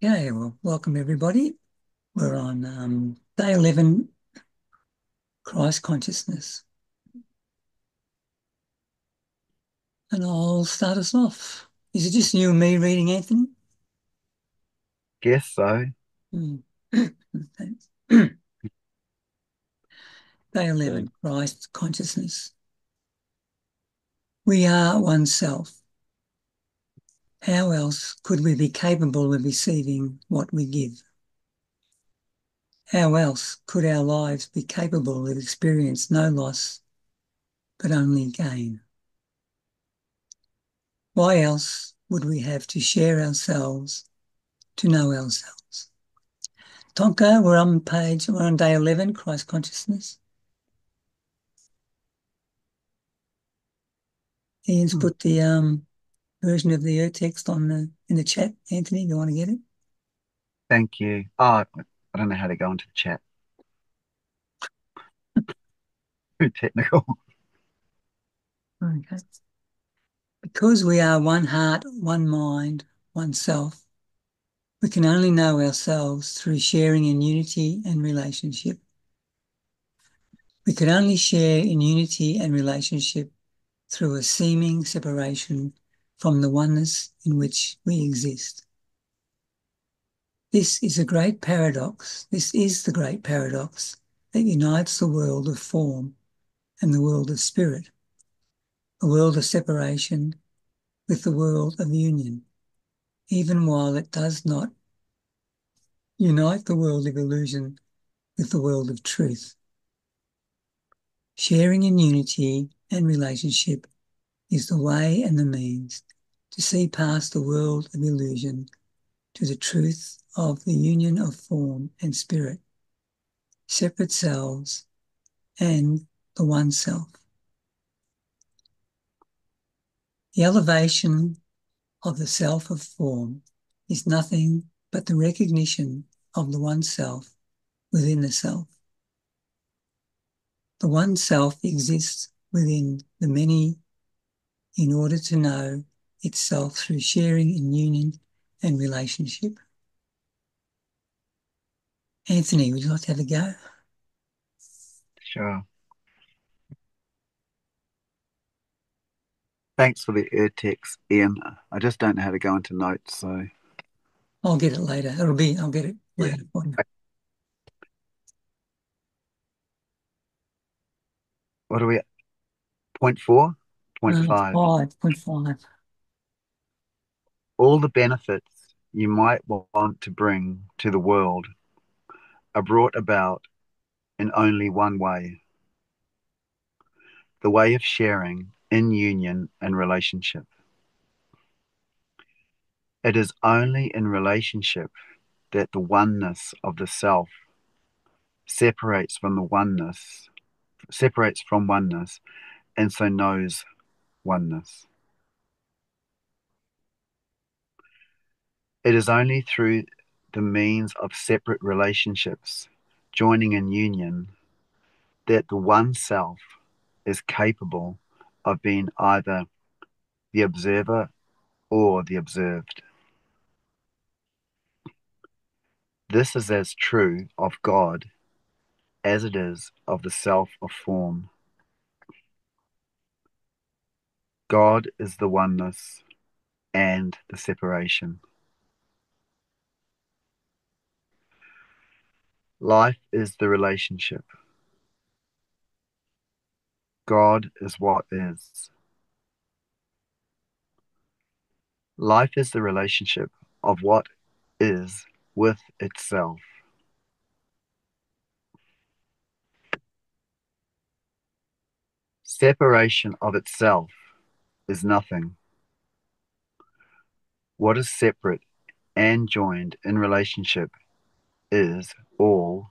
Okay, well, welcome everybody. We're on day 11, Christ consciousness. And I'll start us off. Is it just you and me reading, Anthony? Guess so. Hmm. Thanks. Day Okay. 11, Christ consciousness. We are oneself. How else could we be capable of receiving what we give? How else could our lives be capable of experience no loss, but only gain? Why else would we have to share ourselves to know ourselves? Tonka, we're on day 11, Christ consciousness. Ian's Hmm. put the version of the text on in the chat. Anthony, you want to get it? Thank you. Oh, I don't know how to go into the chat. Too technical. Okay. Because we are one heart, one mind, one self, we can only know ourselves through sharing in unity and relationship. We can only share in unity and relationship through a seeming separation from the oneness in which we exist. This is a great paradox. This is the great paradox that unites the world of form and the world of spirit, a world of separation with the world of union, even while it does not unite the world of illusion with the world of truth. Sharing in unity and relationship is the way and the means to see past the world of illusion to the truth of the union of form and spirit, separate selves, and the one self. The elevation of the self of form is nothing but the recognition of the one self within the self. The one self exists within the many in order to know itself through sharing in union and relationship. Anthony, would you like to have a go? Sure. Thanks for the air text, Ian. I just don't know how to go into notes, so I'll get it later. I'll get it yeah. later for you. What are we at? Point four? Point No, it's five. 5.5. All the benefits you might want to bring to the world are brought about in only one way, the way of sharing in union and relationship. It is only in relationship that the oneness of the self separates from the oneness, separates from oneness, and so knows oneness. It is only through the means of separate relationships, joining in union, that the one self is capable of being either the observer or the observed. This is as true of God as it is of the self of form. God is the oneness and the separation. Life is the relationship. God is what is. Life is the relationship of what is with itself. Separation of itself is nothing. What is separate and joined in relationship is all,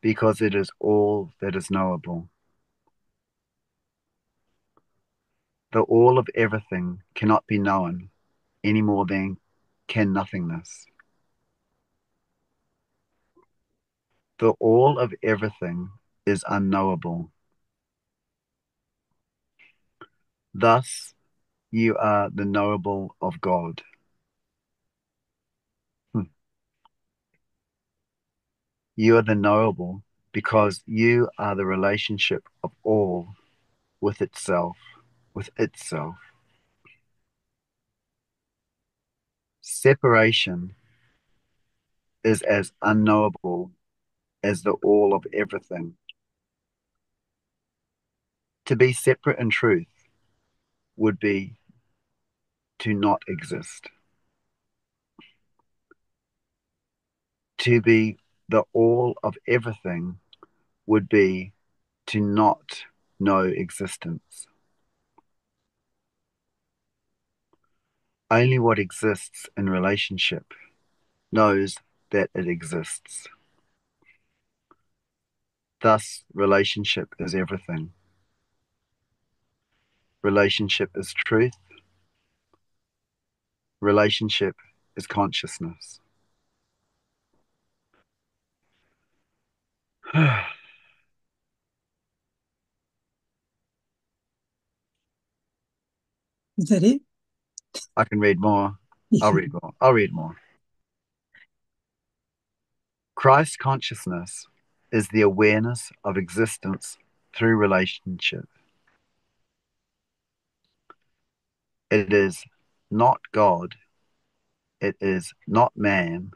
because it is all that is knowable. The all of everything cannot be known any more than can nothingness. The all of everything is unknowable. Thus, you are the knowable of God. You are the knowable because you are the relationship of all with itself, with itself. Separation is as unknowable as the all of everything. To be separate in truth would be to not exist. To be the all of everything would be to not know existence. Only what exists in relationship knows that it exists. Thus, relationship is everything. Relationship is truth. Relationship is consciousness. I Is that it? can read more. I'll read more. I'll read more. Christ consciousness is the awareness of existence through relationship. It is not God. It is not man.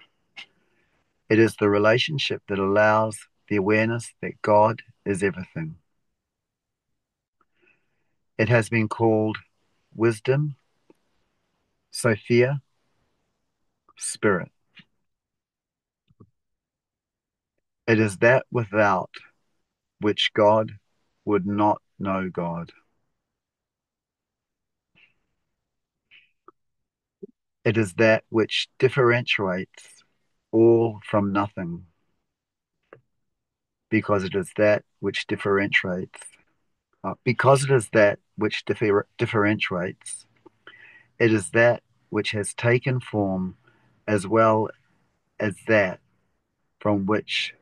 It is the relationship that allows the awareness that God is everything. It has been called wisdom, Sophia, spirit. It is that without which God would not know God. It is that which differentiates all from nothing, because it is that which differentiates. Because it is that which differentiates, it is that which has taken form as well as that from which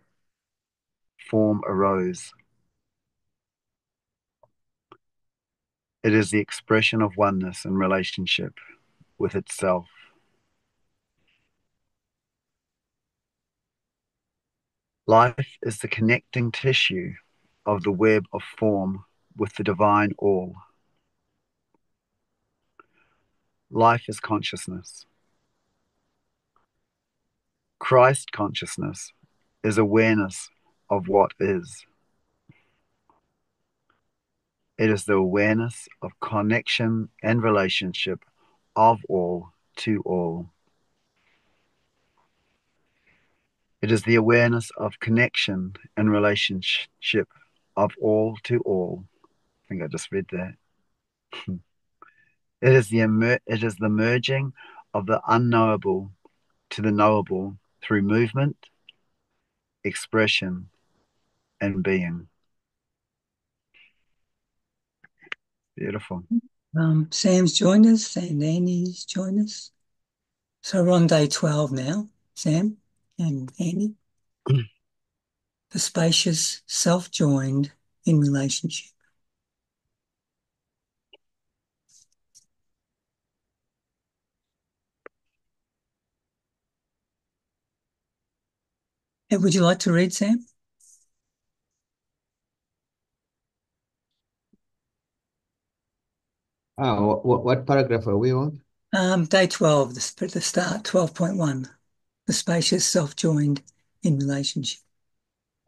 form arose. It is the expression of oneness and relationship with itself. Life is the connecting tissue of the web of form with the divine all. Life is consciousness. Christ consciousness is awareness of what is. It is the awareness of connection and relationship of all to all. It is the awareness of connection and relationship of all to all. I think I just read that. It is the merging of the unknowable to the knowable through movement, expression, and being. Beautiful. Sam's joined us and Andy's joined us. So we're on day 12 now, Sam and Andy. The spacious, self-joined in relationship. And would you like to read, Sam? What paragraph are we on? Day 12, the start, 12.1. The spacious, self-joined in relationship.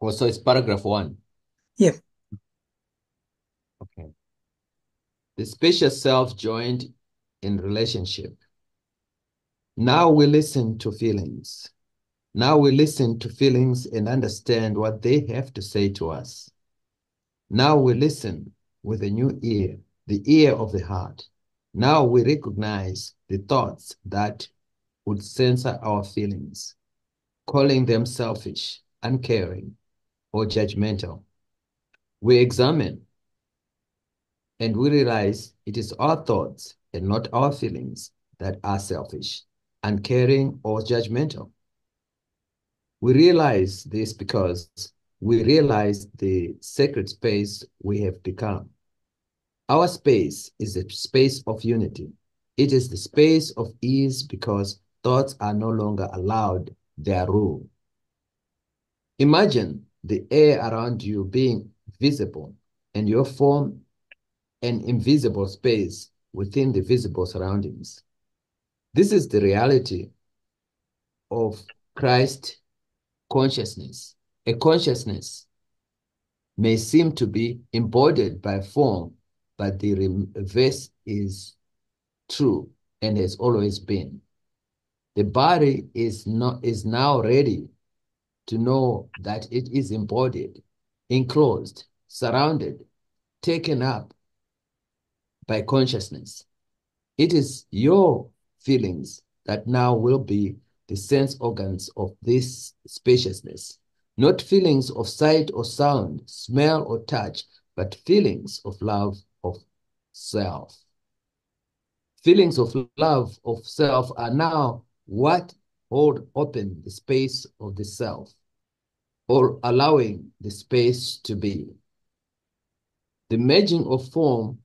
Oh, so it's paragraph 1. Yep. Okay. The spacious self joined in relationship. Now we listen to feelings. Now we listen to feelings and understand what they have to say to us. Now we listen with a new ear, the ear of the heart. Now we recognize the thoughts that would censor our feelings, calling them selfish, uncaring, or judgmental. We examine and we realize it is our thoughts and not our feelings that are selfish, uncaring, or judgmental. We realize this because we realize the sacred space we have become. Our space is a space of unity. It is the space of ease because thoughts are no longer allowed their rule. Imagine the air around you being visible and your form an invisible space within the visible surroundings. This is the reality of Christ consciousness. A consciousness may seem to be embodied by form, but the reverse is true and has always been. The body is now ready to know that it is embodied, enclosed, surrounded, taken up by consciousness. It is your feelings that now will be the sense organs of this spaciousness, not feelings of sight or sound, smell or touch, but feelings of love of self. Feelings of love of self are now what hold open the space of the self, or allowing the space to be. The merging of form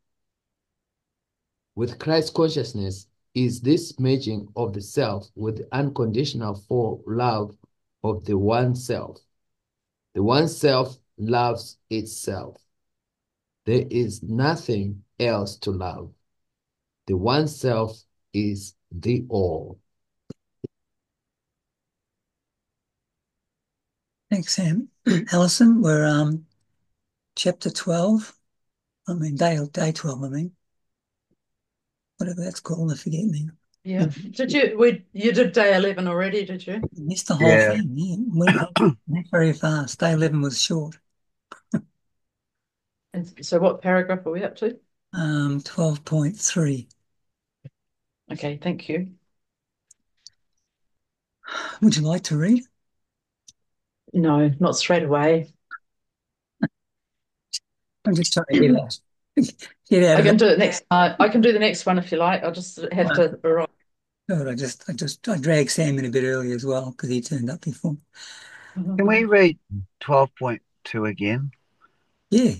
with Christ consciousness is this merging of the self with the unconditional for love of the one self. The one self loves itself. There is nothing else to love. The one self is the all. Thanks, Sam. Alison, we're chapter 12. Day 12, Whatever that's called, I forget me. Yeah. You did day 11 already, did you? Missed the whole Yeah. thing. Yeah. Went very fast. Day 11 was short. And so what paragraph are we up to? 12.3. Okay, thank you. Would you like to read? No, not straight away. I'm just trying to get out. Get out I of can it. do it next time. I can do the next one if you like. I'll just have to arrive. Good. I dragged Sam in a bit early as well because he turned up before. Can we read 12.2 again? Yeah.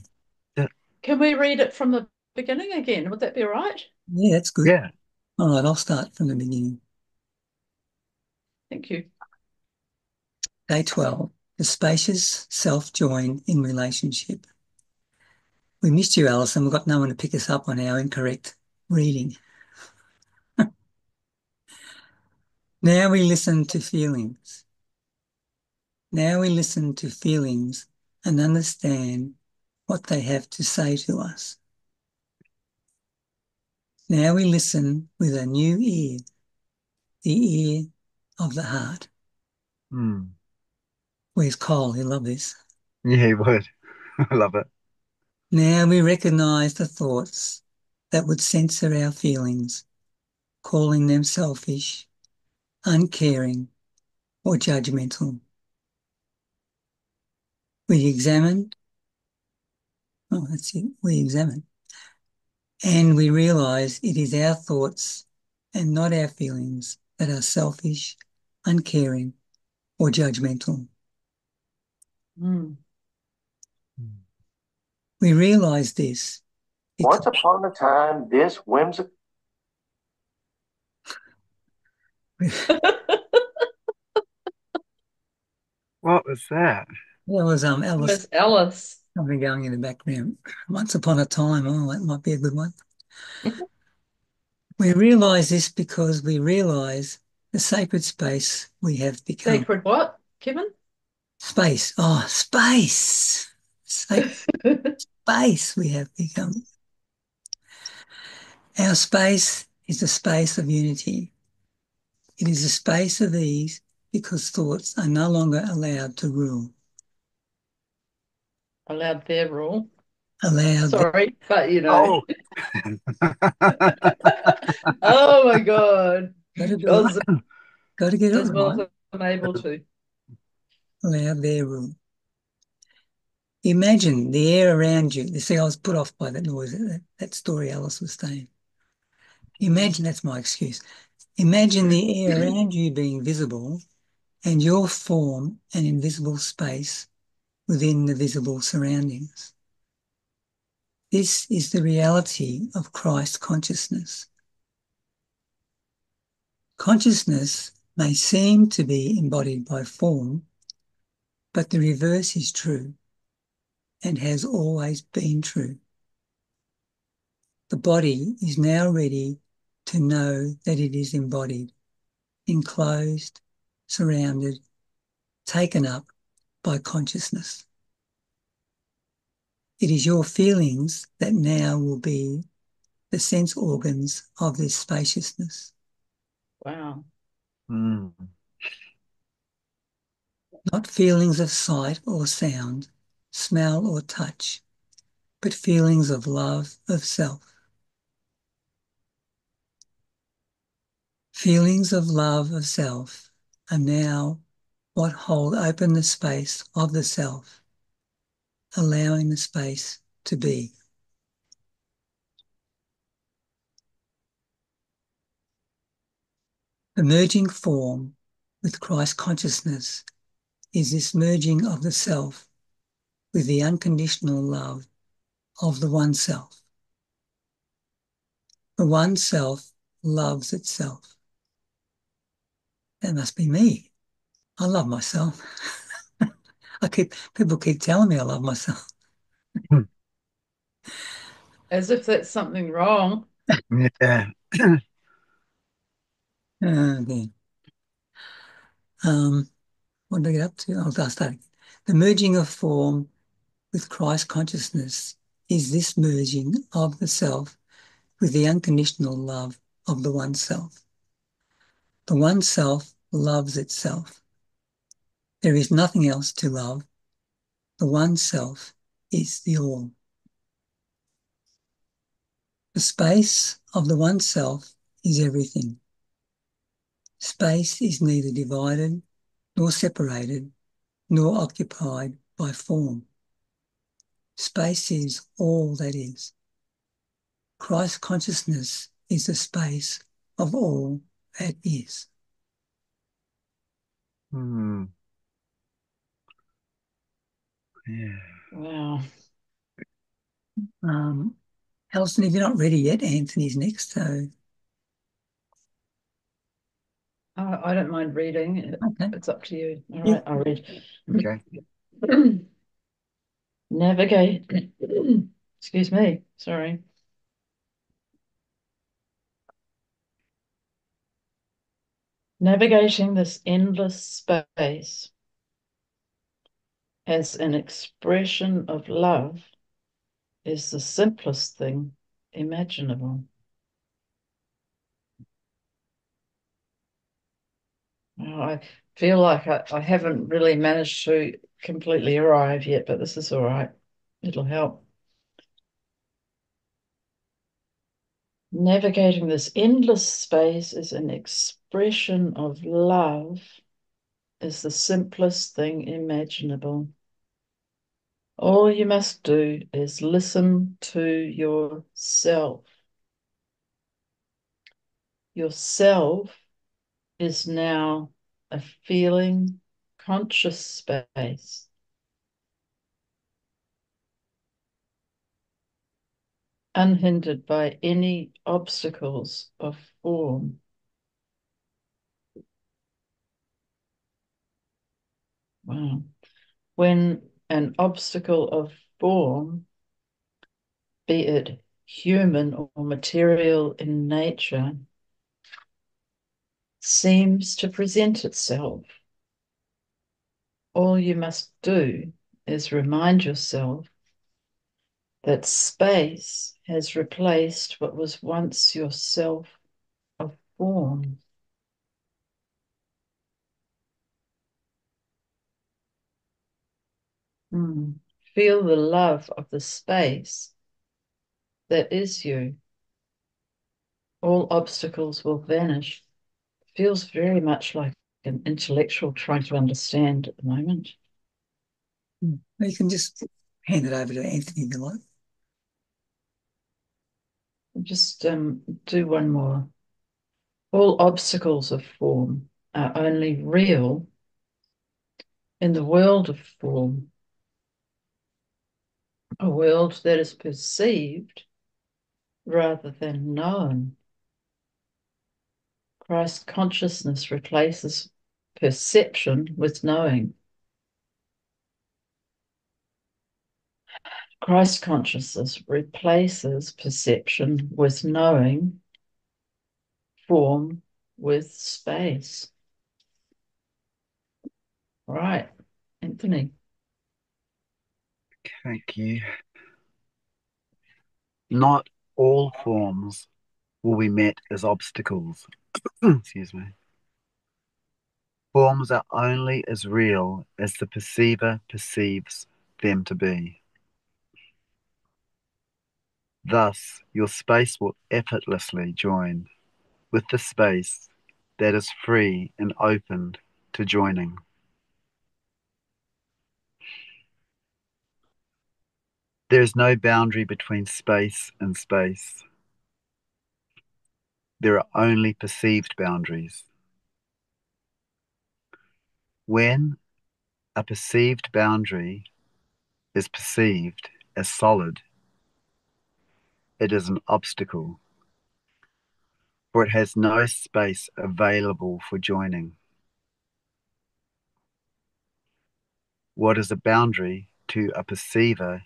Can we read it from the beginning again? Would that be all right? Yeah, that's good. Yeah. All right, I'll start from the beginning. Thank you. Day 12, the spacious self-join in relationship. We missed you, Alison. We've got no one to pick us up on our incorrect reading. Now we listen to feelings. Now we listen to feelings and understand what they have to say to us. Now we listen with a new ear, the ear of the heart. Where's Cole? He'll love this. Yeah, he would. I love it. Now we recognize the thoughts that would censor our feelings, calling them selfish, uncaring, or judgmental. We examine, we examine, and we realize it is our thoughts and not our feelings that are selfish, uncaring, or judgmental. Mm. We realize this. Once upon a time, this whimsical. What was that? That was Alice. Miss Alice. Something going in the background. Once upon a time. Oh, that might be a good one. We realize this because we realize the sacred space we have become. Sacred what, Kevin? Space. Oh, space. Space we have become. Our space is a space of unity. It is a space of ease because thoughts are no longer allowed to rule. Allowed their rule. Allowed. Sorry, but you know. Oh. Oh my God. Got to get it As well right. as I'm able to. Allow their rule. Imagine the air around you. You see, I was put off by that noise, that story Alice was saying. Imagine, that's my excuse. Imagine the air around you being visible and your form an invisible space within the visible surroundings. This is the reality of Christ consciousness. Consciousness may seem to be embodied by form, but the reverse is true and has always been true. The body is now ready to know that it is embodied, enclosed, surrounded, taken up by consciousness. It is your feelings that now will be the sense organs of this spaciousness. Wow. Mm. Not feelings of sight or sound, smell or touch, but feelings of love of self. Feelings of love of self are now what hold open the space of the self, allowing the space to be. The merging form with Christ consciousness is this merging of the self with the unconditional love of the one self. The one self loves itself. That must be me. I love myself. People keep telling me I love myself. As if that's something wrong. Yeah. Okay. What did I get up to? I'll start again. The merging of form with Christ consciousness is this merging of the self with the unconditional love of the one self. The one self loves itself. There is nothing else to love. The one self is the all. The space of the one self is everything. Space is neither divided nor separated nor occupied by form. Space is all that is. Christ consciousness is the space of all that is. Mm. Yeah. Wow. Alison, if you're not ready yet, Anthony's next. So, I don't mind reading. okay. It's up to you. All Yeah. right, I'll read. Okay. Navigate. Excuse me. Sorry. Navigating this endless space as an expression of love is the simplest thing imaginable. Well, I feel like I haven't really managed to completely arrive yet, but this is all right. It'll help. Navigating this endless space as an expression of love is the simplest thing imaginable. All you must do is listen to yourself. Yourself is now a feeling, conscious space. Unhindered by any obstacles of form. Wow. When an obstacle of form, be it human or material in nature, seems to present itself, all you must do is remind yourself that space has replaced what was once yourself of form. Feel the love of the space that is you. All obstacles will vanish. Feels very much like an intellectual trying to understand at the moment. You can just hand it over to Anthony if you like. Just do one more. All obstacles of form are only real in the world of form, a world that is perceived rather than known. Christ consciousness replaces perception with knowing. Christ consciousness replaces perception with knowing, form with space. All right, Anthony. Thank you. Not all forms will be met as obstacles. Excuse me. Forms are only as real as the perceiver perceives them to be. Thus, your space will effortlessly join with the space that is free and opened to joining. There is no boundary between space and space. There are only perceived boundaries. When a perceived boundary is perceived as solid, it is an obstacle, for it has no space available for joining. What is a boundary to a perceiver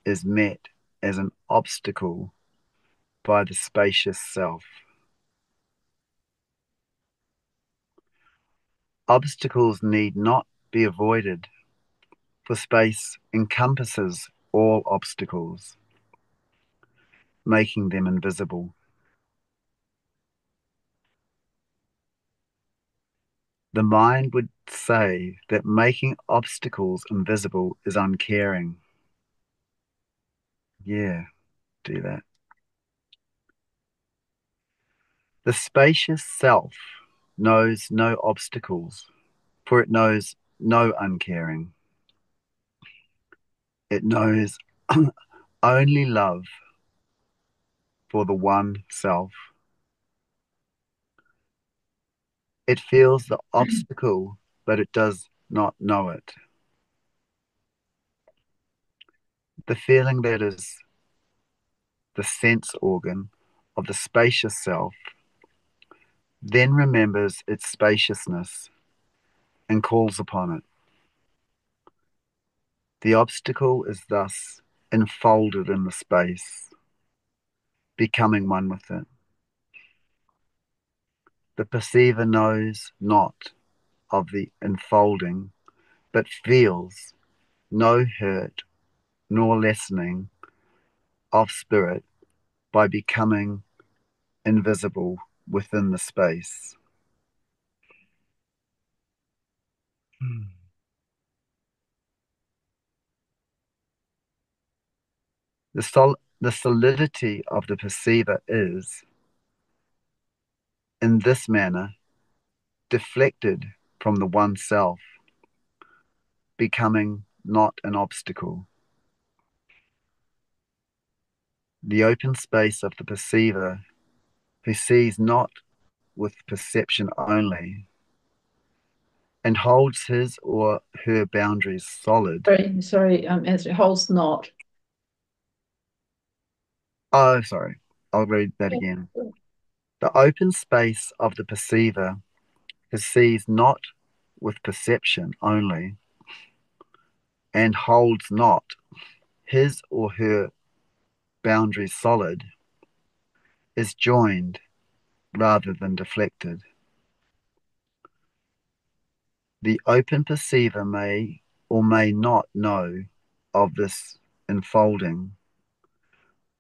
is met as an obstacle by the spacious self. Obstacles need not be avoided, for space encompasses all obstacles, making them invisible. The mind would say that making obstacles invisible is uncaring. Yeah, do that. The spacious self knows no obstacles, for it knows no uncaring. It knows only love for the one self. It feels the obstacle, but it does not know it. The feeling that is the sense organ of the spacious self then remembers its spaciousness and calls upon it. The obstacle is thus enfolded in the space, becoming one with it. The perceiver knows not of the enfolding, but feels no hurt nor lessening of spirit by becoming invisible within the space. The solidity of the perceiver is, in this manner, deflected from the one self, becoming not an obstacle. The open space of the perceiver, who sees not with perception only, and holds his or her boundaries solid. Sorry, Anthony, holds not. Oh, sorry. I'll read that again. The open space of the perceiver, who sees not with perception only, and holds not his or her boundaries solid, is joined rather than deflected. The open perceiver may or may not know of this enfolding,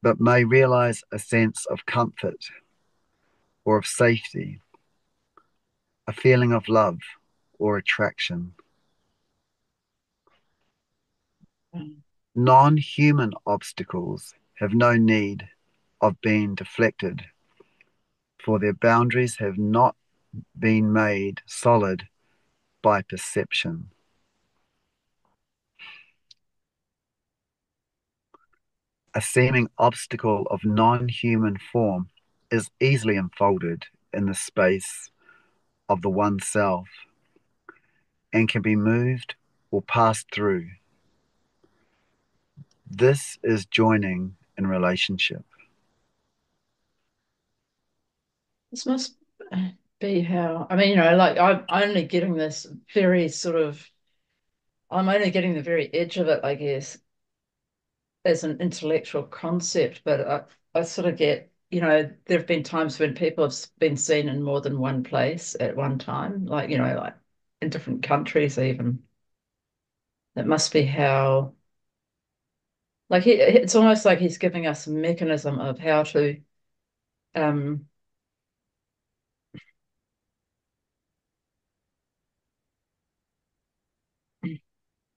but may realize a sense of comfort or of safety, a feeling of love or attraction. Non-human obstacles have no need of being deflected, for their boundaries have not been made solid by perception. A seeming obstacle of non-human form is easily enfolded in the space of the one self and can be moved or passed through. This is joining in relationship. This must be how, I mean, like I'm only getting this very sort of, I'm only getting the very edge of it, I guess. as an intellectual concept, but I sort of get, there have been times when people have been seen in more than one place at one time, like, like in different countries even. It must be how, like, it's almost like he's giving us a mechanism of um,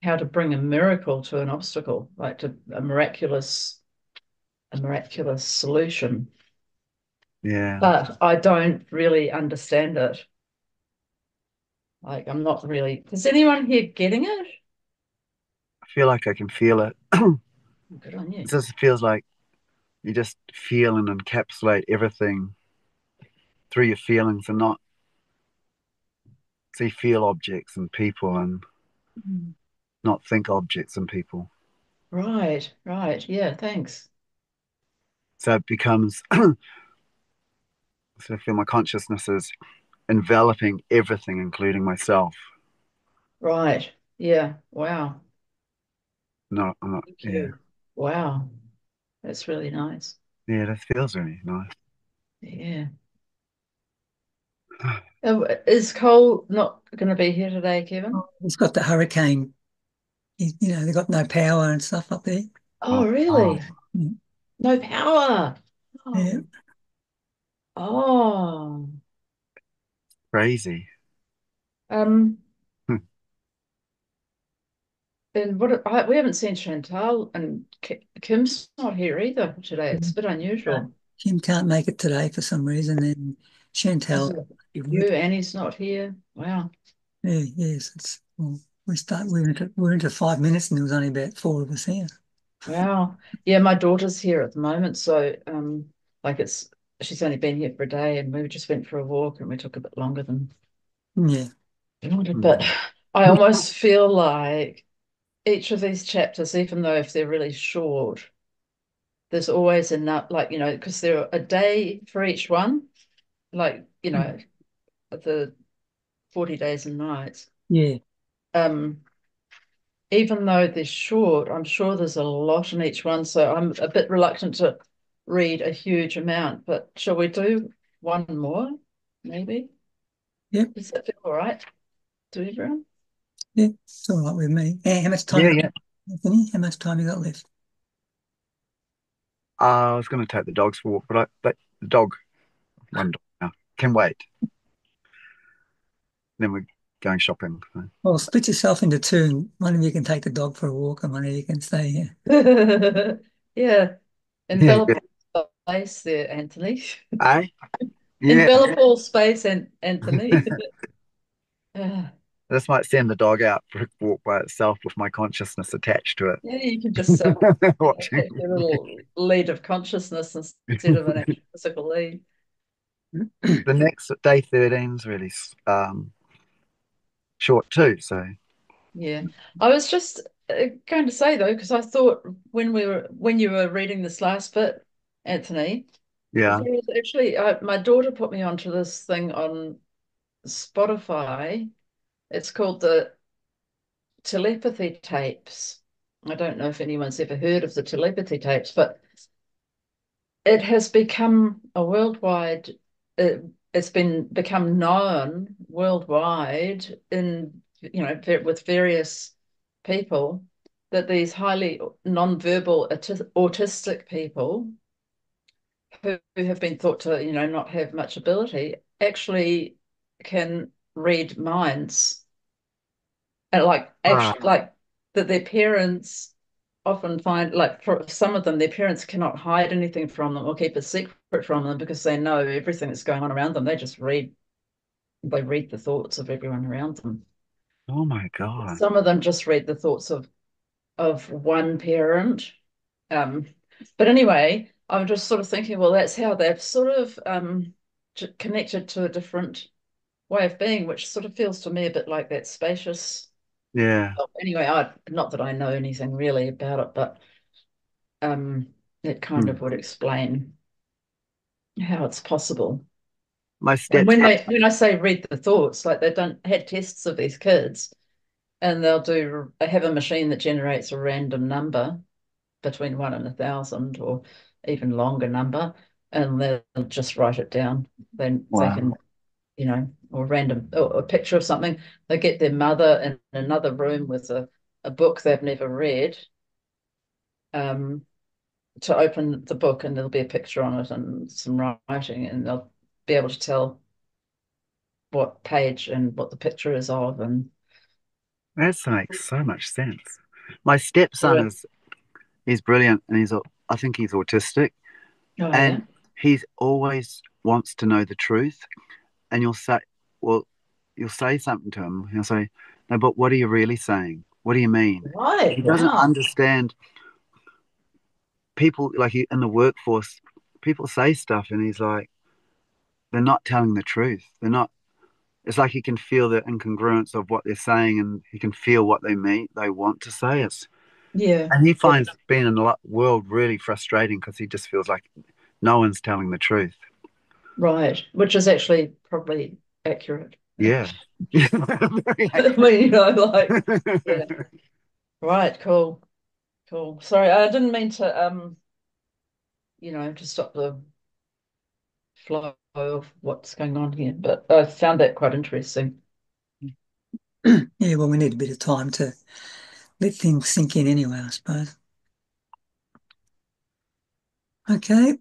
how to bring a miracle to an obstacle, like to a miraculous solution. Yeah. But I don't really understand it. Like, I'm not really. Is anyone here getting it? I feel like I can feel it. Good on It you. just feels like you just feel and encapsulate everything through your feelings and not see feel objects and people and Mm. not think objects and people. Right, right. Yeah, thanks. So it becomes, so I feel my consciousness is enveloping everything, including myself. Right. Yeah. Wow. No, I'm not, Thank yeah. you. Wow. That's really nice. Yeah, that feels really nice. Yeah. Is Cole not going to be here today, Kevin? It's got the hurricane. They've got no power and stuff up there. Oh, Oh, really? Mm. No power. Yeah. Oh, oh. crazy. Um, and we haven't seen Chantal, and Kim's not here either today. It's a bit unusual. Jim can't make it today for some reason, and Is Chantal, it you you? would. Annie's not here. Wow. Yeah, yes. Well, we were into 5 minutes, and there was only about four of us here. Wow. Yeah, my daughter's here at the moment, so like she's only been here for a day, and we just went for a walk, and we took a bit longer than Yeah. we wanted. But Mm. I almost feel like each of these chapters, even though if they're really short, there's always enough, like, because there are a day for each one, like, the 40 days and nights. Yeah. Um, even though they're short, I'm sure there's a lot in each one. So I'm a bit reluctant to read a huge amount. But shall we do one more, maybe? Yep. Does that feel all right to everyone? Yeah. It's all right with me. How much time Yeah, you got, yeah. Anthony? How much time you got left? I was going to take the dogs for a walk, but the dog, one dog now, can wait. Then we're going shopping. So. Well, split yourself into two, and one of you can take the dog for a walk, and one of you can stay here. Yeah, Yeah, envelop good. all space there, Anthony. Eh? Yeah. Envelop all space, and Anthony. Yeah, This might send the dog out for a walk by itself with my consciousness attached to yeah, you can just it. Watching. take your little lead of consciousness instead of an actual physical lead. The next day 13 is really short too. So, Yeah, I was just going to say though, because I thought when you were reading this last bit, Anthony, yeah. there was actually my daughter put me onto this thing on Spotify. It's called the telepathy tapes. I don't know if anyone's ever heard of the telepathy tapes, but it has become a worldwide, it, it's been become known worldwide with various people that these highly non-verbal autistic people who have been thought to, not have much ability actually can read minds and like Ah, actually like that their parents often find like for some of them their parents cannot hide anything from them or keep a secret from them because they know everything that's going on around them. They read the thoughts of everyone around them. oh my God. Some of them just read the thoughts of one parent. um but anyway, I'm just sort of thinking, well, that's how they've sort of connected to a different way of being, which sort of feels to me a bit like that spacious. Yeah. Well, anyway, not that I know anything really about it, but it kind Hmm. of would explain how it's possible. My And stepdad. when I say read the thoughts, like they've done had tests of these kids, and they have a machine that generates a random number, between 1 and 1,000 or even longer number, and they'll just write it down. Then they can, or random, or a picture of something. They get their mother in another room with a book they've never read, to open the book, and there'll be a picture on it and some writing, and they'll be able to tell what page and what the picture is of. And That makes so much sense. My stepson yeah. is brilliant, and I think he's autistic, Oh, yeah. and he always wants to know the truth. And you'll say something to him. He'll say, "No, but what are you really saying? What do you mean?" Right. He doesn't Wow. understand people like in the workforce. People say stuff, and he's like, they're not telling the truth. They're not. It's like he can feel the incongruence of what they're saying, and he can feel what they mean. They want to say it, Yeah. and he finds being in the world really frustrating because he just feels like no one's telling the truth. Right. Which is actually probably accurate. Yeah. Very I mean, like, yeah. accurate. Right. Cool. Cool. Sorry, I didn't mean to to stop the flow of what's going on here, but I found that quite interesting. Yeah, well, we need a bit of time to let things sink in anyway, I suppose. Okay,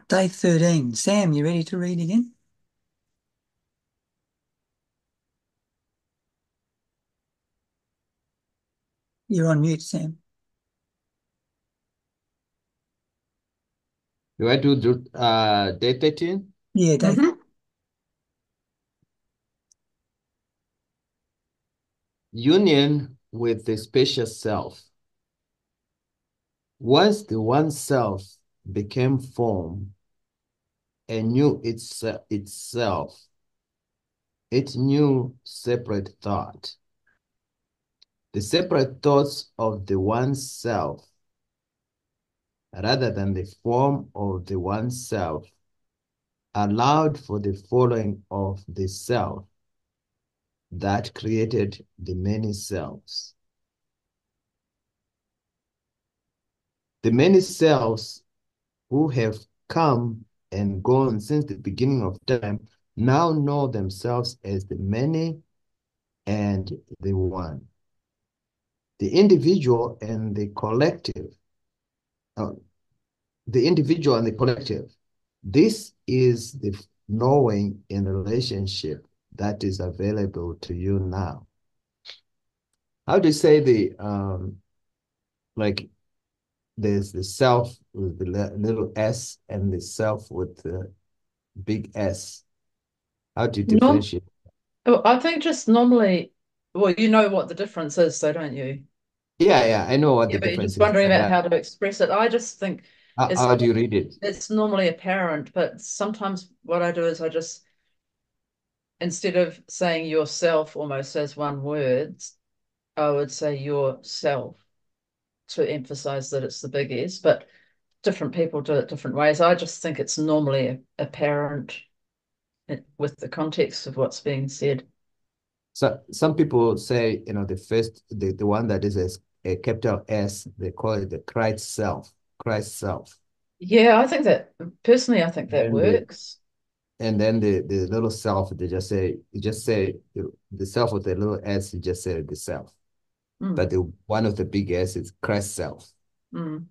day 13. Sam, you ready to read again? You're on mute, Sam. Do I do day 13? Yeah, day. Union with the spacious self. Once the one self became form and knew itself, it knew separate thought. The separate thoughts of the one self, rather than the form of the one self, allowed for the following of the self that created the many selves. The many selves who have come and gone since the beginning of time now know themselves as the many and the one. The individual and the collective, this is the knowing in relationship that is available to you now. How do you say like there's the self with the little s and the self with the big S? How do you No, differentiate? I think just normally, well, you know what the difference is, so don't you? Yeah, I know what Yeah, the but you're difference just is, wondering but about how to express it. I just think it's how do you read it? it's normally apparent, but sometimes what I do is I just, instead of saying yourself almost as one word, I would say yourself to emphasize that it's the big S, but different people do it different ways. I just think it's normally apparent with the context of what's being said. So some people say, the one that is a capital S, they call it the Christ self. Yeah, I think that personally, I think that And works. the little self, you just say the self with the little S, you just say the self. Mm, But the one of the big S is Christ self. mm.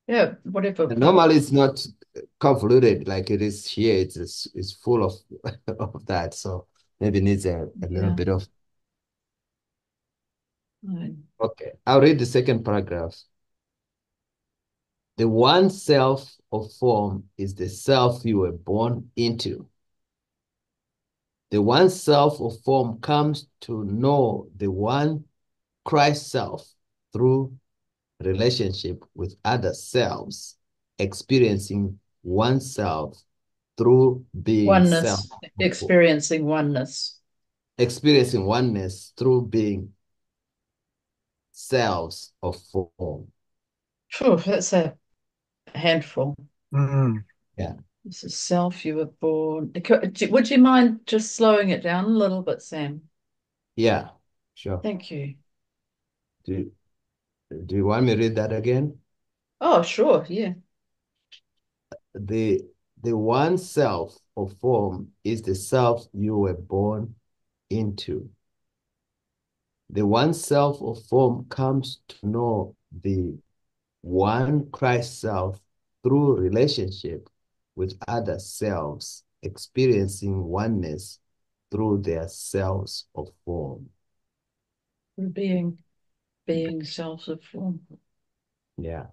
Yeah, whatever. And normally it's not convoluted like it is here. It's full of of that. So maybe it needs a little Yeah. bit of. Right. Okay, I'll read the second paragraph. The one self of form is the self you were born into. The one self of form comes to know the one Christ self through relationship with other selves, experiencing oneself through being self, Oneness, experiencing oneness. experiencing oneness through being selves of form. Phew, that's a handful. Mm. Yeah. This is self you were born. Would you mind just slowing it down a little bit, Sam? Yeah, sure. Thank you. Do, do you want me to read that again? Oh, sure, yeah. The one self or form is the self you were born into. The one self or form comes to know the one Christ self through relationship with other selves, experiencing oneness through their selves of form. Being self of form. Yeah.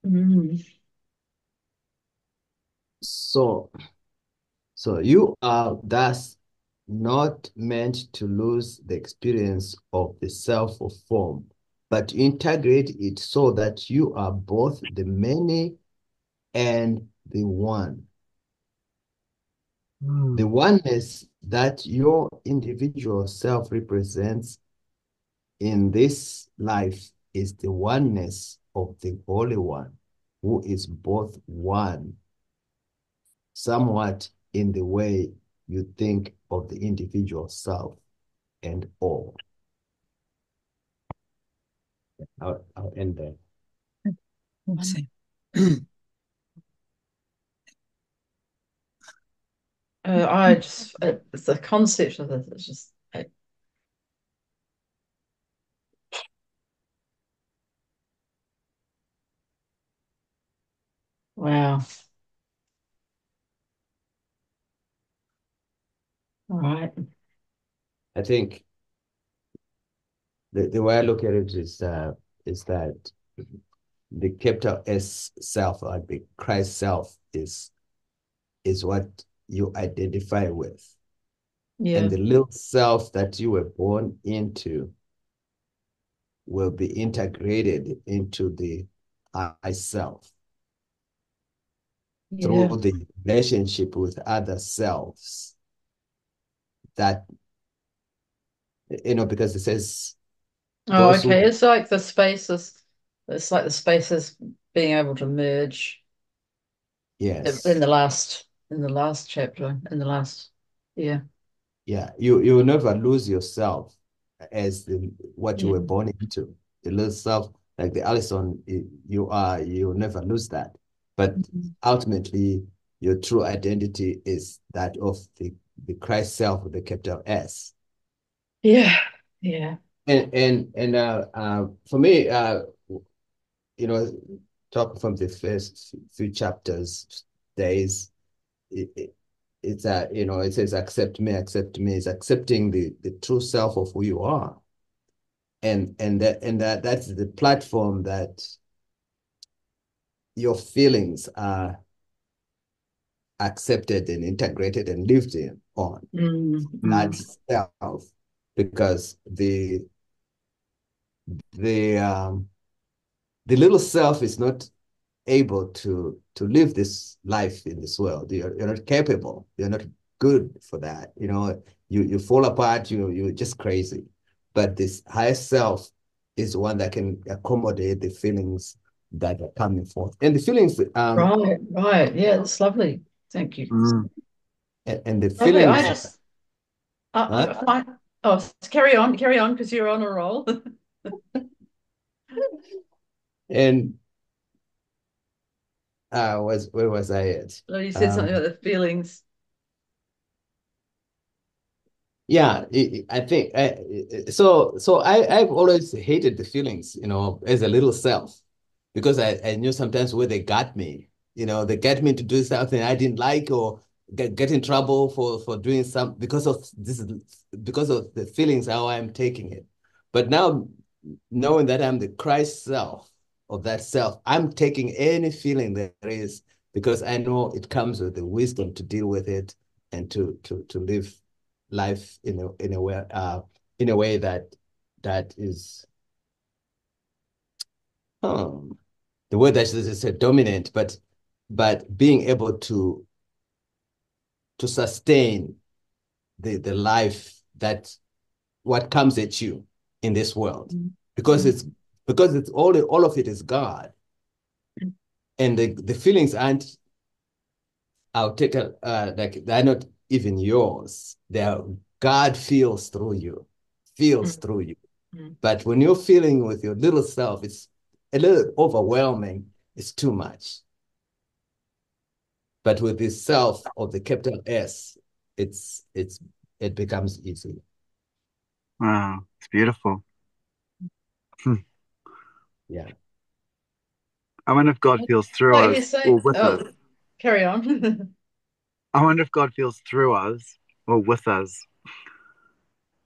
Mm. So you are thus not meant to lose the experience of the self of form, but to integrate it so that you are both the many and the one. The oneness that your individual self represents in this life is the oneness of the Holy One, who is both one, somewhat in the way you think of the individual self and all. I'll end there. Let's see. I just the concept of this is just wow. All right. I think the way I look at it is that the capital S self or the Christ self is what you identify with. Yeah. And the little self that you were born into will be integrated into the I self Yeah. through the relationship with other selves that, because it says Oh, those who, okay. It's like the spaces. It's like the spaces being able to merge yes, in the last chapter, in the last, yeah, yeah, you will never lose yourself as what you yeah. were born into. The little self, like the Allison, you'll never lose that. But Mhm. ultimately, your true identity is that of the Christ self with the capital S. Yeah, yeah. And for me, you know, talking from the first few chapters, days, it, it, it's it says accept me. It's accepting the true self of who you are, that's the platform that your feelings are accepted and integrated and lived in on that Mm. self, because the the little self is not able to live this life in this world. You're not capable. You're not good for that. You fall apart. You're just crazy. But this higher self is one that can accommodate the feelings that are coming forth, and the feelings Right, right. Yeah, that's lovely. Thank you. and the Lovely. I feelings just, huh? oh, carry on, because you're on a roll. And where was I at? Oh, you said something about the feelings. Yeah, I think I've always hated the feelings, as a little self, because I knew sometimes where they got me. They get me to do something I didn't like, or get in trouble for doing some because of the feelings how I'm taking it. But now, knowing that I'm the Christ self of that self, I'm taking any feeling there is, because I know it comes with the wisdom to deal with it and to live life in a way that is the word that is a dominant, but being able to sustain the life that what comes at you in this world, because Mm. it's all of it is God, and the feelings aren't. I'll take like they're not even yours. They're God feels through you, feels Mm. through you. Mm. But when you're feeling with your little self, it's a little overwhelming, It's too much. But with the self of the capital S, it becomes easy. Wow, it's beautiful. Yeah. I wonder if God feels through Like us he's saying, or with us. oh, carry on. I wonder if God feels through us or with us.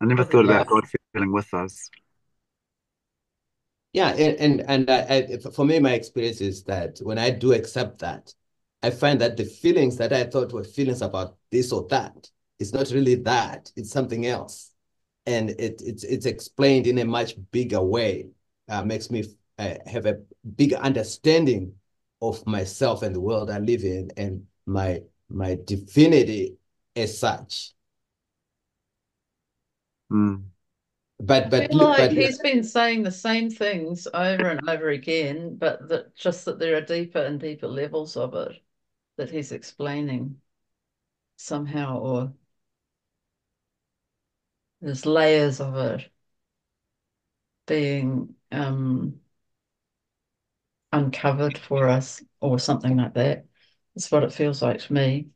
I never Probably thought Yeah. about God feeling with us. Yeah, for me, my experience is that when I do accept that, I find that the feelings that I thought were feelings about this or that, it's not really that, it's something else. And it's explained in a much bigger way, makes me have a bigger understanding of myself and the world I live in and my divinity as such. Mm. But I feel like but he's been saying the same things over and over again, but that there are deeper and deeper levels of it that he's explaining somehow, or there's layers of it being uncovered for us, or something like that. That's what it feels like to me.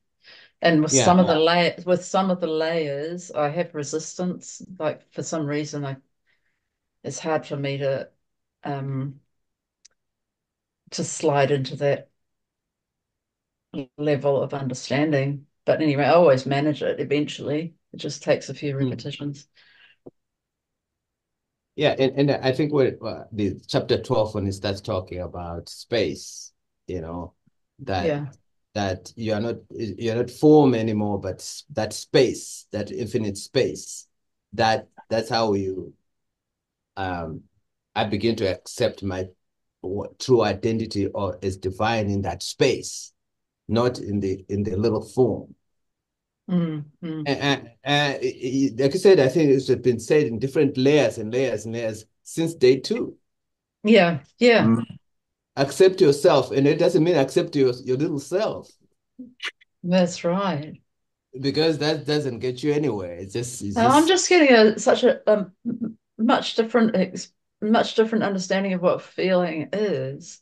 And yeah, with some of the layers, I have resistance. Like for some reason, it's hard for me um to slide into that level of understanding. But anyway, I always manage it eventually. It just takes a few mm. repetitions. Yeah, and I think what the chapter 12 when it starts talking about space, you know, that Yeah. that you're not form anymore, but that space, that infinite space, that's how you I begin to accept my true identity or as divine in that space, not in the little form. Mm, mm. Like I said, I think it's been said in different layers and layers and layers since day two. Yeah. Yeah. Mm. Accept yourself, and it doesn't mean accept your little self That's right. because that doesn't get you anywhere. It's And I'm just just getting such a much different much different understanding of what feeling is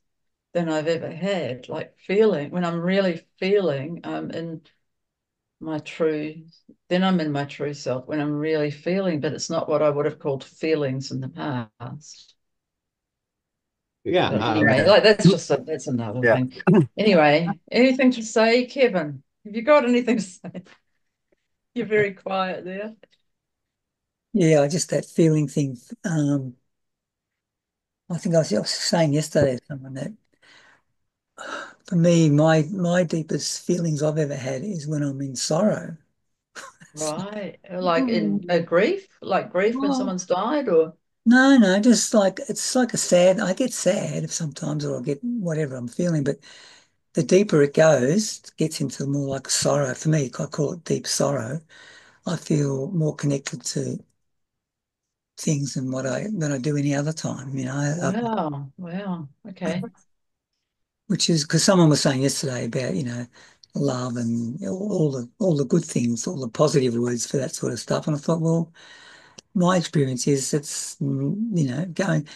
than I've ever had. Like feeling, when I'm really feeling, my true, then I'm in my true self when I'm really feeling, but it's not what I would have called feelings in the past. yeah. But anyway, like that's another Yeah. thing. Anyway, anything to say, Kevin? Have you got anything to say? You're very quiet there. Yeah, just that feeling thing. I think I was saying yesterday to someone that for me, my deepest feelings I've ever had is when I'm in sorrow. It's like, Right. Like in oh, a grief, like grief when oh, someone's died, or no, just like it's like a sad. I get sad sometimes, or I get whatever I'm feeling. But the deeper it goes, it gets into more like sorrow. For me, I call it deep sorrow. I feel more connected to things than I do any other time. wow, wow. I, Okay. which is because someone was saying yesterday about love and all the good things, all the positive words for that sort of stuff. And I thought, well, my experience is it's going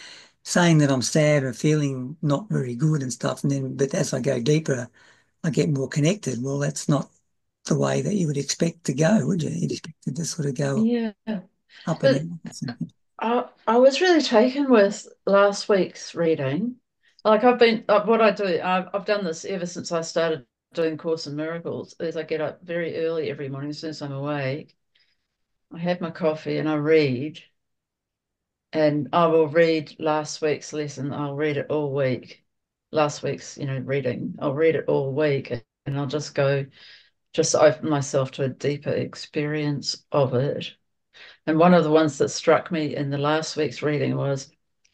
saying that I'm sad or feeling not very good and stuff, and then but as I go deeper, I get more connected. Well, that's not the way that you would expect to go, would you? You'd expect it to sort of go Yeah. up and But down or something. I was really taken with last week's reading. Like I've been, what I do, I've done this ever since I started doing Course in Miracles, is I get up very early every morning as soon as I'm awake. I have my coffee and I read, and I will read last week's lesson. I'll read it all week. Last week's, reading. I'll read it all week and I'll just open myself to a deeper experience of it. And one of the ones that struck me in the last week's reading was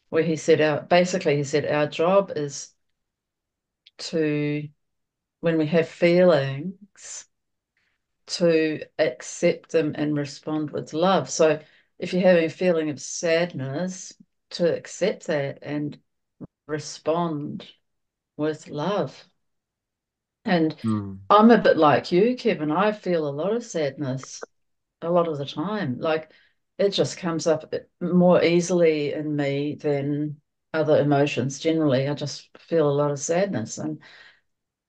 where he said our job is to, when we have feelings, to accept them and respond with love. So if you're having a feeling of sadness, to accept that and respond with love. And Mm. I'm a bit like you, Kevin. I feel a lot of sadness a lot of the time. Like it just comes up more easily in me than other emotions. Generally, I just feel a lot of sadness, and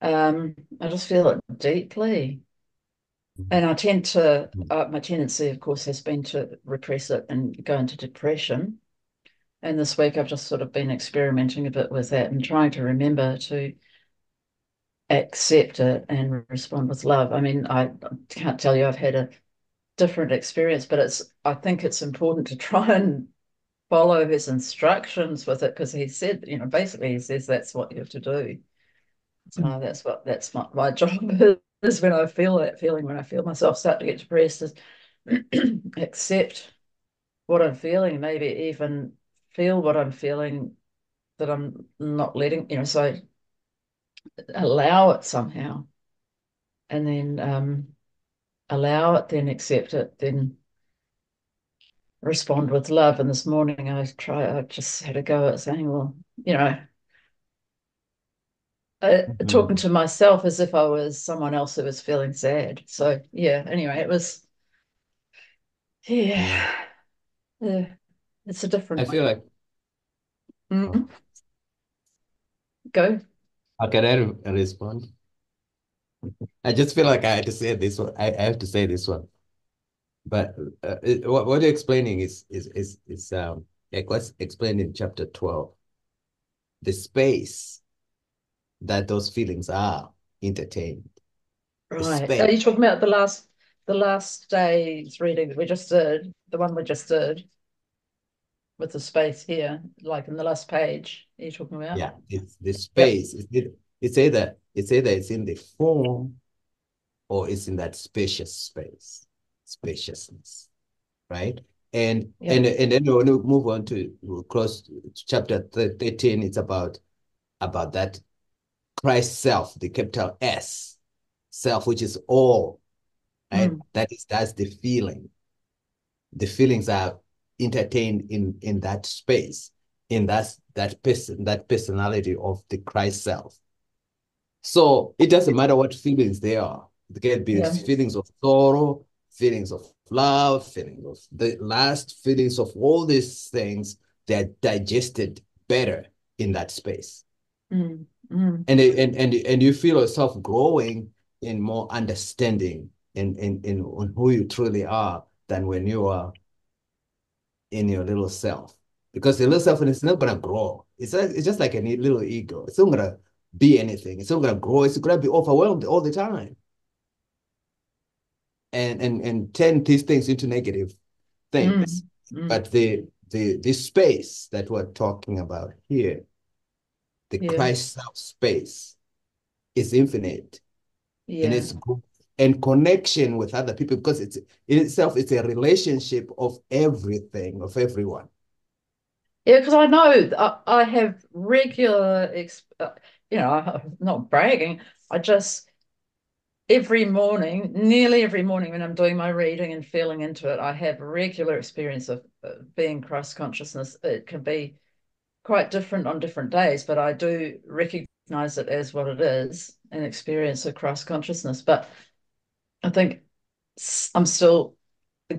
I just feel it deeply. And I tend to, my tendency, of course, has been to repress it and go into depression. And this week I've just sort of been experimenting a bit with that and trying to remember to accept it and respond with love. I mean, I can't tell you I've had a different experience, but I think it's important to try and follow his instructions with it, because he said, basically he says that's what you have to do. So that's my job is when I feel that feeling, when I feel myself start to get depressed, is accept what I'm feeling, maybe even feel what I'm feeling that I'm not letting, so allow it somehow, and then allow it, then accept it, then respond with love. And this morning I just had a go at saying, well, talking to myself as if I was someone else who was feeling sad. So yeah, anyway, it was, yeah, yeah, it's a I different feel like, mm, go. how can I respond? I just feel like I had to say this one. I have to say this one. But what you're explaining is like what's explained in chapter 12, the space that those feelings are entertained. The Right. Are space. you talking about the last day's reading that we just did, the one we just did with the space here, like in the last page? Are you talking about? Yeah, it's the Yep. space. It's either it's in the form or it's in that spacious space, spaciousness, right? And and Yep. and then when we move on to close to chapter 13, it's about that Christ self, the capital S self, which is all, right? Mm. That's the feeling. The feelings are entertained in that space, in that personality of the Christ self. So it doesn't matter what feelings they are. It can be Yeah. feelings of sorrow, feelings of love, feelings of the last feelings of all these things. They're digested better in that space. Mm. Mm. And you feel yourself growing in more understanding in on who you truly are than when you are in your little self. Because the little self is not gonna grow. It's just like a little ego. It's not gonna be anything. It's not gonna grow. It's gonna be overwhelmed all the time. And turn these things into negative things. Mm. Mm. But the space that we're talking about here, the Yeah. Christ self space, is infinite, and Yeah. it's good and connection with other people, because in itself it's a relationship of everything, of everyone. Yeah, because I know I have regular, I'm not bragging. I just every morning, nearly every morning when I'm doing my reading and feeling into it, I have a regular experience of being Christ consciousness. It can be quite different on different days, but I do recognize it as what it is, an experience of Christ consciousness. But I think I'm still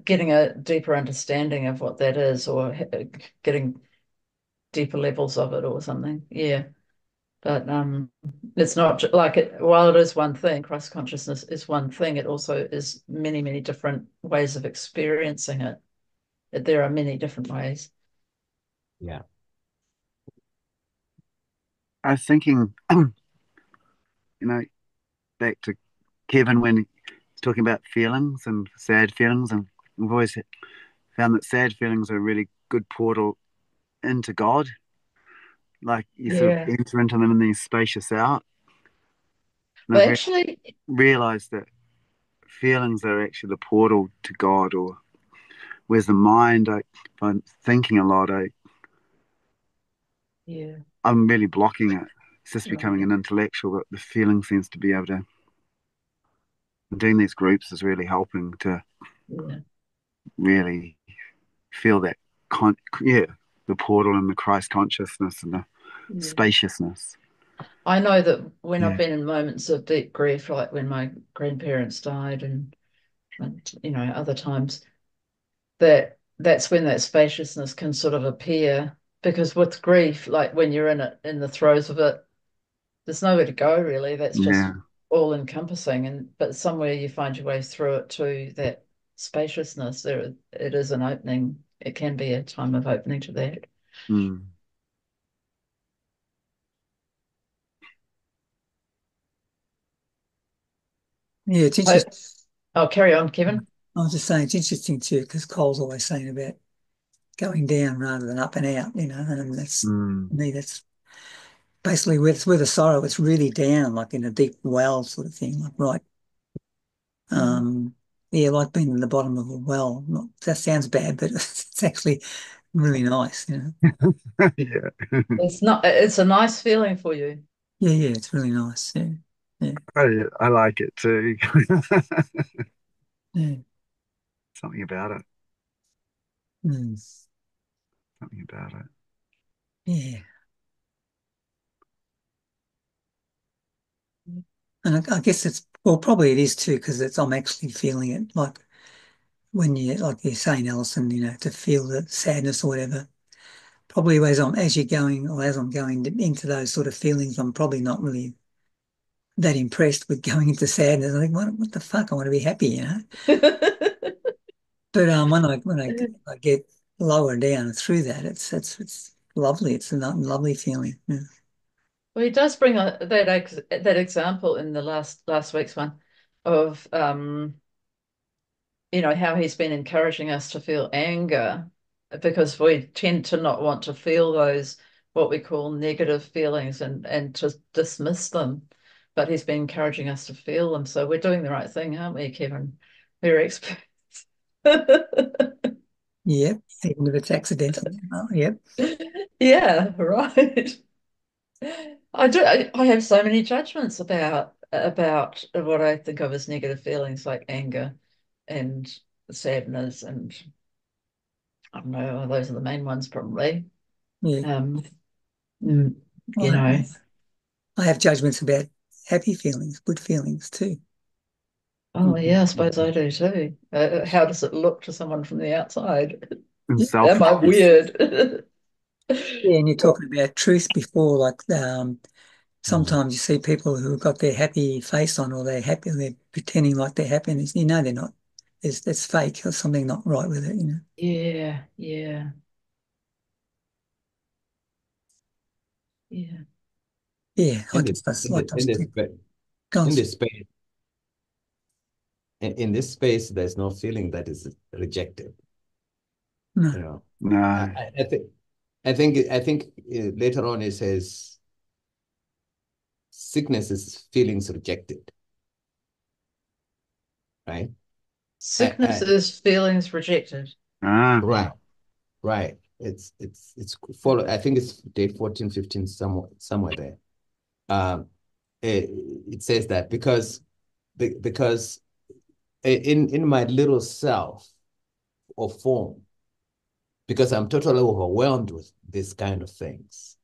getting a deeper understanding of what that is, or getting deeper levels of it or something. Yeah. But it's not like it, while it is one thing, Christ consciousness is one thing, it also is many, many different ways of experiencing it. There are many different ways. Yeah. I was thinking, back to Kevin when he's talking about feelings and sad feelings, and we've always found that sad feelings are a really good portal into God. Like you sort of Yeah. enter into them and then you spacious out. And But I've actually, realized that feelings are actually the portal to God, or whereas the mind, if I'm thinking a lot, yeah, I'm really blocking it. It's just becoming right. an intellectual, but the feeling seems to be able to. Doing these groups is really helping to Yeah, really feel that, yeah, the portal and the Christ consciousness and the yeah. spaciousness. I know that when I've Yeah, been in moments of deep grief, like when my grandparents died and other times, that's when that spaciousness can sort of appear. because with grief, like when you're in it, in the throes of it, there's nowhere to go really. That's just Yeah. all encompassing. But somewhere you find your way through it to that spaciousness. There, it is an opening. It can be a time of opening to that. Mm. Yeah, it's Oh, interesting. oh, carry on, Kevin. I was just saying it's interesting too, because Cole's always saying about going down rather than up and out, and that's, Mm. to me, that's basically with a sorrow, it's really down, like in a deep well sort of thing, like right. Yeah, like being in the bottom of a well. Not, that sounds bad, but it's actually really nice. Yeah. It's not. It's a nice feeling for you. Yeah, yeah, it's really nice. Yeah, yeah, I like it too. yeah. Something about it. Mm, Something about it. yeah. And I guess it's, well, probably it is too, because I'm actually feeling it. Like when like you're saying, Alison, to feel the sadness or whatever. Probably as you're going, or as I'm going into those sort of feelings, I'm probably not really that impressed with going into sadness. I think, what the fuck? I want to be happy. But when I get lower down through that, it's lovely. It's a lovely feeling. Yeah. Well, he does bring that example in the last week's one of how he's been encouraging us to feel anger because we tend to not want to feel those what we call negative feelings and to dismiss them. But he's been encouraging us to feel them. So we're doing the right thing, aren't we, Kevin? We're experts. Yep. Even if it's accidental. Oh, yep. Yeah, right. I do. I have so many judgments about what I think of as negative feelings like anger and sadness, and I don't know, those are the main ones probably. Yeah. Um, mm, you Well, know, I have judgments about happy feelings, good feelings too. oh yeah, I suppose I do too. How does it look to someone from the outside? And Yeah. Am I selfishness. weird? Yeah, and you're talking about truth before, like Mm. sometimes you see people who've got their happy face on, or they're happy, they're pretending like they're happy, and they're not. It's fake. There's something not right with it. Yeah, yeah, yeah. Yeah, I In the guess that's in like the in those this people. Go on. in this space in this space, there's no feeling that is rejected. No. You know, I, No. I I think I think later on it says sickness is feelings rejected, right? Sickness is feelings rejected. Ah. Right, right. It's follow. I think it's day 14, 15, somewhere there. Um, it, it says that because in my little self or form, because I'm totally overwhelmed with this kind of things,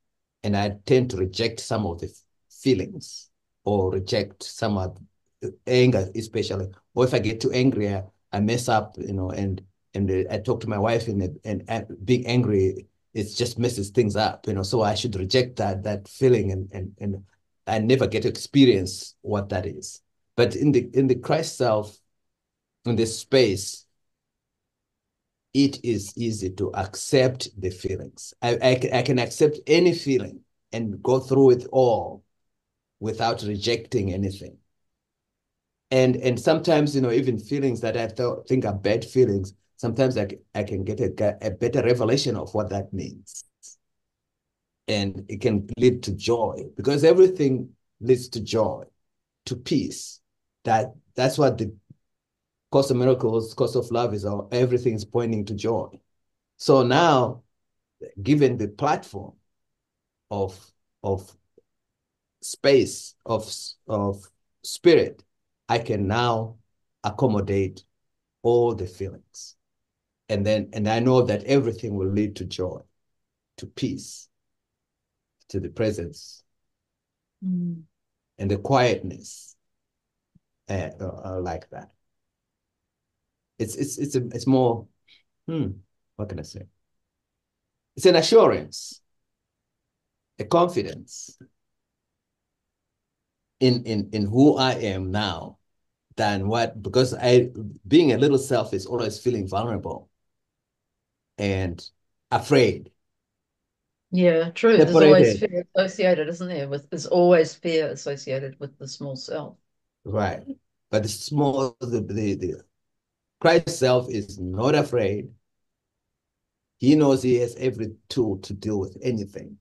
and I tend to reject some of the feelings or reject some of the anger, especially. Or if I get too angry, I mess up, and I talk to my wife and being angry, it just messes things up, So I should reject that feeling and I never get to experience what that is. But in the Christ self, in this space, it is easy to accept the feelings. I can accept any feeling and go through it all without rejecting anything. And sometimes, even feelings that I think are bad feelings, sometimes I can get a better revelation of what that means. And it can lead to joy because everything leads to joy, to peace. That's what the Course of Miracles, Course of Love is all, everything's pointing to joy. So now, given the platform of of space of spirit, I can now accommodate all the feelings, and I know that everything will lead to joy, to peace, to the presence Mm. and the quietness, like that. It's more. What can I say? It's an assurance, a confidence in who I am now than because being a little self is always feeling vulnerable and afraid, Yeah, true. There's always separated. fear associated, isn't there? There's always fear associated with the small self. Right. But the Christ self is not afraid. He knows he has every tool to deal with anything,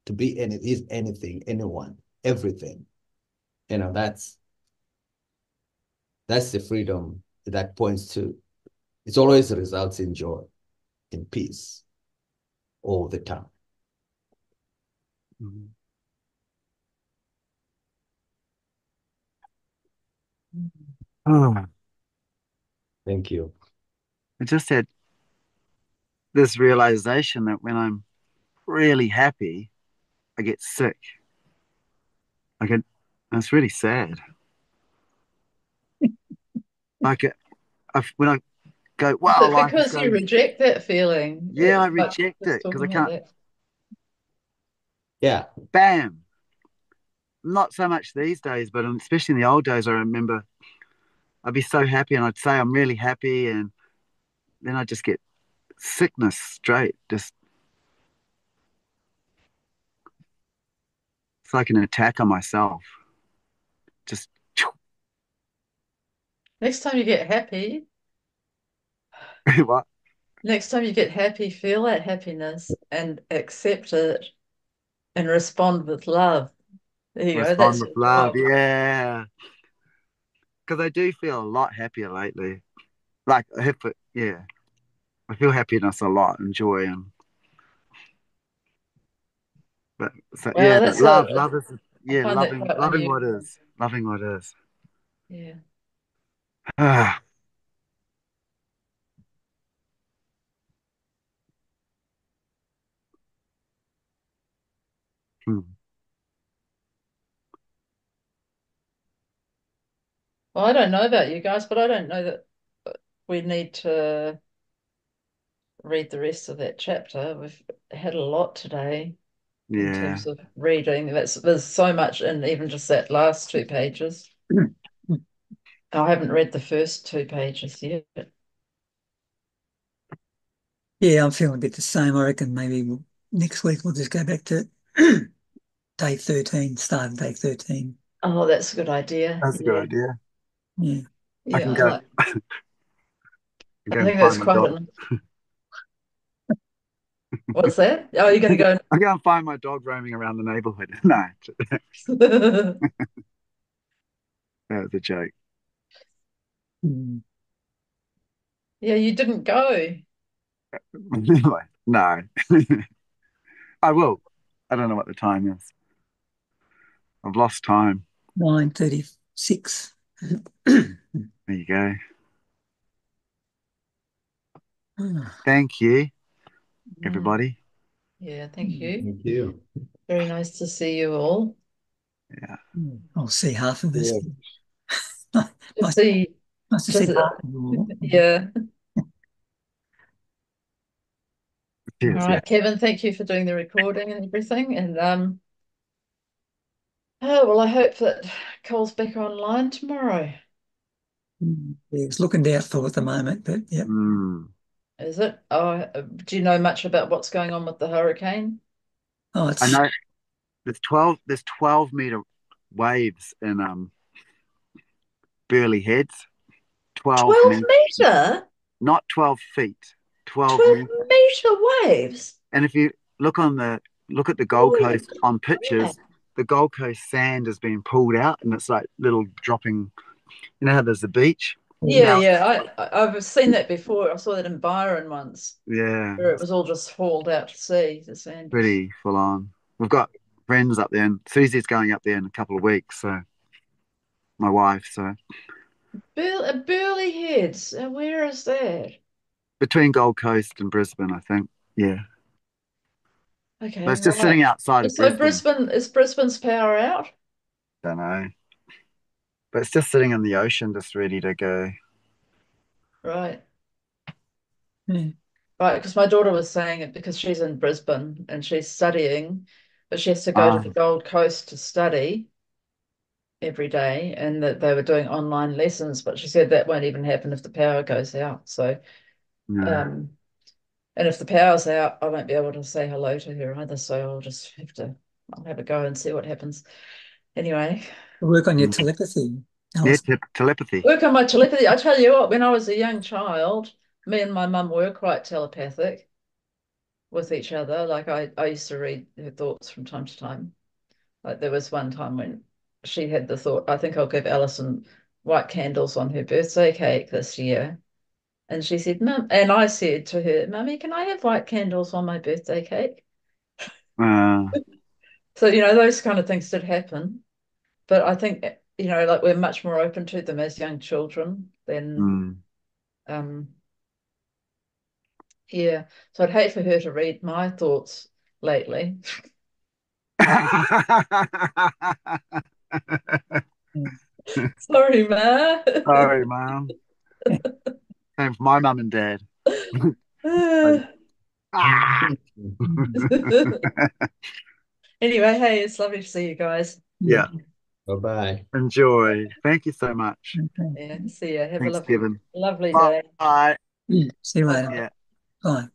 to be is anything, anyone, everything. That's the freedom that points to. It always results in joy, in peace, all the time. Mm. Oh, Thank you. I just had this realization that when I'm really happy, I get sick. I get, it's really sad. Like when I go, Is wow, it life is because you going, reject that feeling? yeah, I Like reject just it because I talking about can't, that. Yeah. bam. Not so much these days, but especially in the old days, I remember I'd be so happy and I'd say I'm really happy, and then I'd just get sickness straight. Just, it's like an attack on myself. Just, Next time you get happy, what? feel that happiness and accept it and respond with love. There you go. Respond That's with your love. job. Yeah. Because I do feel a lot happier lately. Like, yeah, I feel happiness a lot and joy. But so, Well, yeah, but that's love is, I yeah, find that quite loving what unusual. is, loving what is. Yeah. Ah, hmm, Well, I don't know about you guys, but I don't know that we need to read the rest of that chapter. We've had a lot today in yeah. terms of reading. There's so much in even just that last 2 pages. I haven't read the first 2 pages yet. Yeah, I'm feeling a bit the same. I reckon maybe next week we'll just go back to day 13, start of day 13. Oh, that's a good idea. That's a good Yeah. idea. Yeah. I Yeah, can I go, like I and think that's find my quite dog. enough. What's that? Oh, you're gonna go. I go and find my dog roaming around the neighborhood. No, that was a joke. Mm. Yeah, you didn't go. No, I will. I don't know what the time is. I've lost time. 9:36. There you go. Thank you, Mm, everybody. yeah, thank you. Thank you. Very nice to see you all. Yeah. I'll see half of this. Yeah. To Must, see, must have just seen half of you all. yeah. All Cheers. Yeah. right, Kevin, thank you for doing the recording and everything. And oh well, I hope that Cole's back online tomorrow. Yeah, it's looking doubtful at the moment, but yeah. Mm. Is it? Oh, do you know much about what's going on with the hurricane? Oh, I it's know there's 12-meter waves in Burley Heads. 12 12 meters, meter? not 12 feet, 12 12 meters. meter waves? And if you look at the Gold Holy Coast on crap. pictures, the Gold Coast sand has been pulled out and it's like little dropping. You know how there's the beach? Yeah, Now, yeah. I've seen that before. I saw that in Byron once, yeah, where it was all just hauled out to sea, the sand just pretty full on. We've got friends up there, and Susie's going up there in a couple of weeks. So my wife, so Burley Heads. Where is that? between Gold Coast and Brisbane, I think. Yeah, but Okay, it's just right. sitting outside of So Brisbane. Brisbane, is Brisbane's power out? Don't know, but it's just sitting in the ocean, just ready to go. Right. yeah. Right, because my daughter was saying it because she's in Brisbane and she's studying, but she has to go to the Gold Coast to study every day, and that they were doing online lessons, but she said that won't even happen if the power goes out. So, Yeah. and if the power's out, I won't be able to say hello to her either. So I'll have a go and see what happens. Anyway, Work on your Mm. telepathy, Yeah, Alison. telepathy. work on my telepathy. I tell you what, when I was a young child, me and my mum were quite telepathic with each other. Like I used to read her thoughts from time to time. Like there was one time when she had the thought, I think I'll give Alison white candles on her birthday cake this year. And she said, Mum, and I said to her, Mummy, can I have white candles on my birthday cake? Uh, So, those kind of things did happen. But I think, like we're much more open to them as young children than, mm. um, yeah. So I'd hate for her to read my thoughts lately. Mm. Sorry, Ma. Sorry, Mum. Same for my mum and dad. Ah! Anyway, hey, it's lovely to see you guys. Yeah. Bye-bye. Enjoy. Thank you so much. Okay. Yeah, see ya. Have a Thanks, Kevin. lovely Bye. day. Bye. See you later. Yeah. Bye.